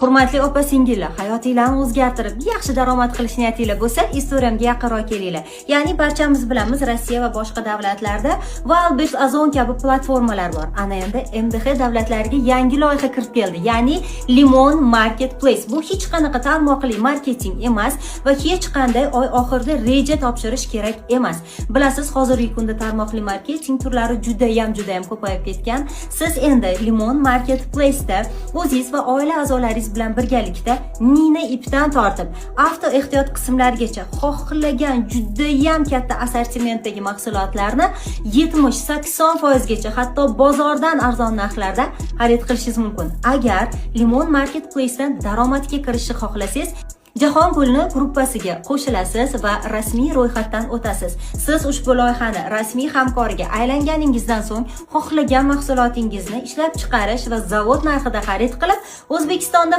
Hurmatli opa-singillar, hayotinglarni o'zgartirib, yaxshi daromad qilish niyatinglar bo'lsa, Instagramga yaqinroq kelinglar. Ya'ni barchamiz bilamiz, Rossiya va boshqa davlatlarda Wildberries, Ozon kabi platformalar bor. Ana endi MDH davlatlariga yangi loyiha kirib keldi. Ya'ni Limon Marketplace. Bu hech qanaqa tarmoqli marketing emas va hech qanday oy oxirida reja topshirish kerak emas. Bilasiz, hozirgi kunda tarmoqli marketing turlari juda ham ko'payib ketgan. Siz endi Limon Marketplace'da o'zingiz va oila a'zolaringiz bilan birgalikda nina ipdan tortib, avto ehtiyot qismlarigacha xohlagan juda ham katta assortimentdagi mahsulotlarni 70-80% gacha, hatto bozordan arzon narxlarda xarid qilishingiz mumkin. Agar Limon Marketplace'dan daromadga kirishni xohlasangiz, Jahon pulni gruppasiga qo'shilasiz va rasmiy ro'yxatdan o'tasiz. Siz ushbu loyihani rasmiy hamkoriga aylanganingizdan so'ng xohlagan mahsulotingizni ishlab chiqarish va zavod narxida xarid qilib, O'zbekistonda